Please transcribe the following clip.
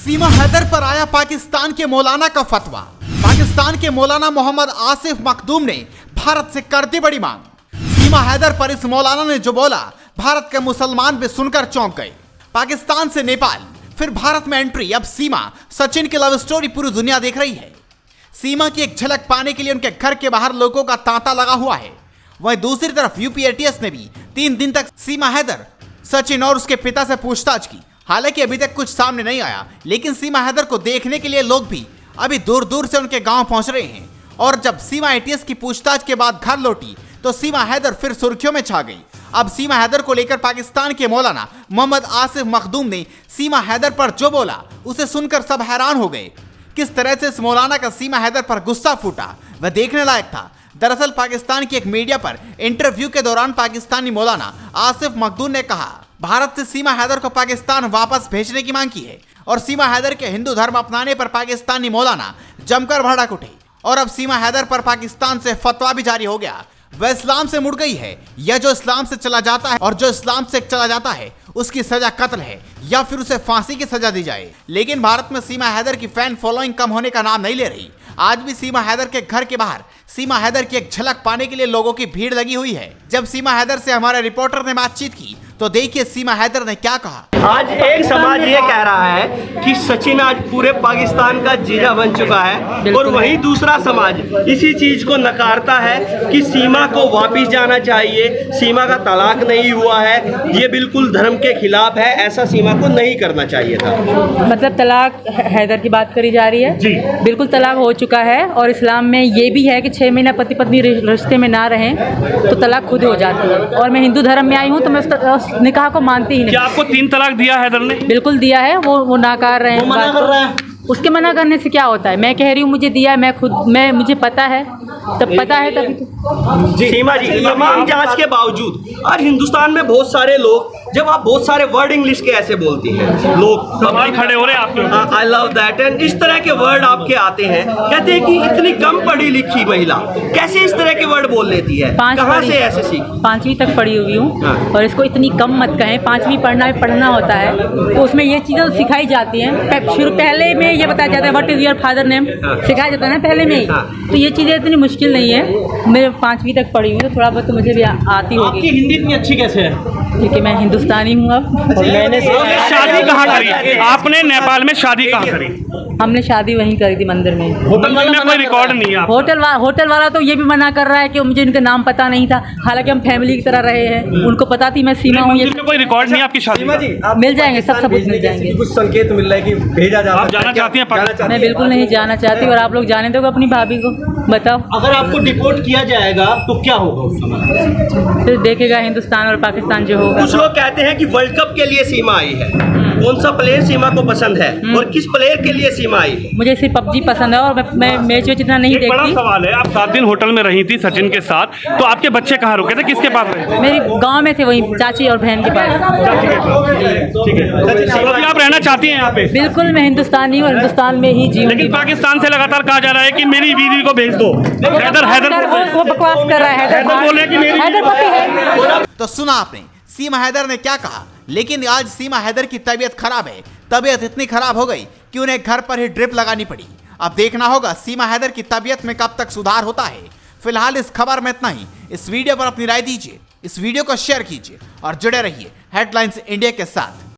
सीमा हैदर पर आया पाकिस्तान के मौलाना का फतवा। पाकिस्तान के मौलाना मोहम्मद आसिफ मखदूम ने भारत से कर दी बड़ी मांग। सीमा हैदर पर इस मौलाना ने जो बोला, भारत के मुसलमान भी सुनकर चौंक गए। पाकिस्तान से नेपाल, फिर भारत में एंट्री। अब सीमा सचिन की लव स्टोरी पूरी दुनिया देख रही है। सीमा की एक झलक पाने के लिए उनके घर के बाहर लोगों का तांता लगा हुआ है। वहीं दूसरी तरफ यूपी एटीएस ने भी 3 दिन तक सीमा हैदर, सचिन और उसके पिता से पूछताछ की। हालांकि अभी तक कुछ सामने नहीं आया, लेकिन सीमा हैदर को देखने के लिए लोग भी अभी दूर दूर से उनके गांव पहुंच रहे हैं। और जब सीमा एटीएस की पूछताछ के बाद घर लौटी तो सीमा हैदर फिर सुर्खियों में छा गई। अब सीमा हैदर को लेकर पाकिस्तान के मौलाना मोहम्मद आसिफ मखदूम ने सीमा हैदर पर जो बोला, उसे सुनकर सब हैरान हो गए। किस तरह से इस मौलाना का सीमा हैदर पर गुस्सा फूटा, वह देखने लायक था। दरअसल पाकिस्तान की एक मीडिया पर इंटरव्यू के दौरान पाकिस्तानी मौलाना आसिफ मखदूम ने कहा, भारत से सीमा हैदर को पाकिस्तान वापस भेजने की मांग की है। और सीमा हैदर के हिंदू धर्म अपनाने पर पाकिस्तानी मौलाना जमकर भड़क उठे। और अब सीमा हैदर पर पाकिस्तान से फतवा भी जारी हो गया। वह इस्लाम से मुड़ गई है, या जो इस्लाम से चला जाता है और जो इस्लाम से चला जाता है उसकी सजा कत्ल है, या फिर उसे फांसी की सजा दी जाए। लेकिन भारत में सीमा हैदर की फैन फॉलोइंग कम होने का नाम नहीं ले रही। आज भी सीमा हैदर के घर के बाहर सीमा हैदर की एक झलक पाने के लिए लोगों की भीड़ लगी हुई है। जब सीमा हैदर से हमारे रिपोर्टर ने बातचीत की तो देखिए सीमा हैदर ने क्या कहा। आज एक समाज ये कह रहा है कि सचिन आज पूरे पाकिस्तान का जीजा बन चुका है, और वहीं दूसरा समाज इसी चीज को नकारता है कि सीमा को वापस जाना चाहिए, सीमा का तलाक नहीं हुआ है, ये बिल्कुल धर्म के खिलाफ है, ऐसा सीमा को नहीं करना चाहिए था। मतलब तलाक हैदर की बात करी जा रही है जी। बिल्कुल तलाक हो चुका है, और इस्लाम में ये भी है कि 6 महीना पति पत्नी रिश्ते में ना रहें तो तलाक खुद हो जाती है। और मैं हिंदू धर्म में आई हूँ तो मैं निकाह को मानती ही नहीं। क्या आपको 3 तलाक दिया हैदर ने? बिल्कुल दिया है, वो नाकार रहे हैं। वो मना कर रहा है। उसके मना करने से क्या होता है? मैं कह रही हूँ मुझे दिया है, मैं मुझे पता है, तब पता है तभी तो। सीमा जी, तमाम जांच के बावजूद आज हिंदुस्तान में बहुत सारे लोग, जब आप बहुत सारे वर्ड इंग्लिश के ऐसे बोलती हैं, लोग खड़े हो रहे हैं आप, आई लव दैट एंड इस तरह के वर्ड आपके आते हैं, कहते हैं कि इतनी कम पढ़ी लिखी महिला कैसे इस तरह के वर्ड बोल लेती है, कहाँ से ऐसे सीखी? 5वीं तक पढ़ी हुई हूँ। और इसको इतनी कम मत कहें, 5वीं पढ़ना होता है तो उसमें ये चीज़ें सिखाई जाती हैं। पहले में ये बताया जाता है what is your father name, सिखाया जाता है ना पहले में ही। तो ये चीज़ें इतनी मुश्किल नहीं है। मैं 5वीं तक पढ़ी हूँ तो थोड़ा बहुत तो मुझे भी आती होगी। आपकी हिंदी इतनी अच्छी कैसे है? क्योंकि मैं हिंदुस्तानी हूँ। अब मैंने शादी कहाँ करी? आपने नेपाल में शादी कहाँ करी? हमने शादी वहीं करी थी, मंदिर में। होटल में कोई रिकॉर्ड नहीं है? होटल वाला तो ये भी मना कर रहा है कि मुझे इनका नाम पता नहीं था, हालांकि हम फैमिली की तरह रहे हैं। उनको पता थी मैं सीमा हूँ। ये कोई रिकॉर्ड नहीं आपकी शादी का? मिल जाएंगे, सब सबूत मिल जाएंगे। कुछ संकेत मिल रहा है कि भेजा जा रहा है। आप जाना चाहती हैं? मैं बिल्कुल नहीं जाना चाहती, और आप लोग जाने दो अपनी भाभी को। बताओ, अगर आपको डिपोर्ट किया जाएगा तो क्या होगा उस समय? फिर देखेगा हिंदुस्तान और पाकिस्तान जो होगा। कुछ लोग कहते हैं कि वर्ल्ड कप के लिए सीमा आई है। कौन सा प्लेयर सीमा को पसंद है और किस प्लेयर के लिए सीमा आई है? मुझे सिर्फ पबजी पसंद है, और मैं मैच इतना नहीं देखती। बड़ा सवाल है, आप 7 दिन होटल में रही थी सचिन के साथ, तो आपके बच्चे कहाँ रुके थे, किसके पास रहे थे? मेरी गांव में थे, वहीं चाची और बहन के पास। ठीक है, अभी आप रहना चाहती हैं यहाँ पे? बिल्कुल, मैं हिंदुस्तानी और हिंदुस्तान में ही जीऊंगी। लेकिन पाकिस्तान से लगातार कहा जा रहा है कि मेरी बीवी को भेज दो। वो बकवास कर रहा है। बोल रहे हैं कि मेरी है। तो सुना आपने सीमा हैदर ने क्या कहा। लेकिन आज सीमा हैदर की तबीयत खराब है। तबीयत इतनी खराब हो गई कि उन्हें घर पर ही ड्रिप लगानी पड़ी। अब देखना होगा सीमा हैदर की तबीयत में कब तक सुधार होता है। फिलहाल इस खबर में इतना ही। इस वीडियो पर अपनी राय दीजिए, इस वीडियो को शेयर कीजिए और जुड़े रहिए हेडलाइंस इंडिया के साथ।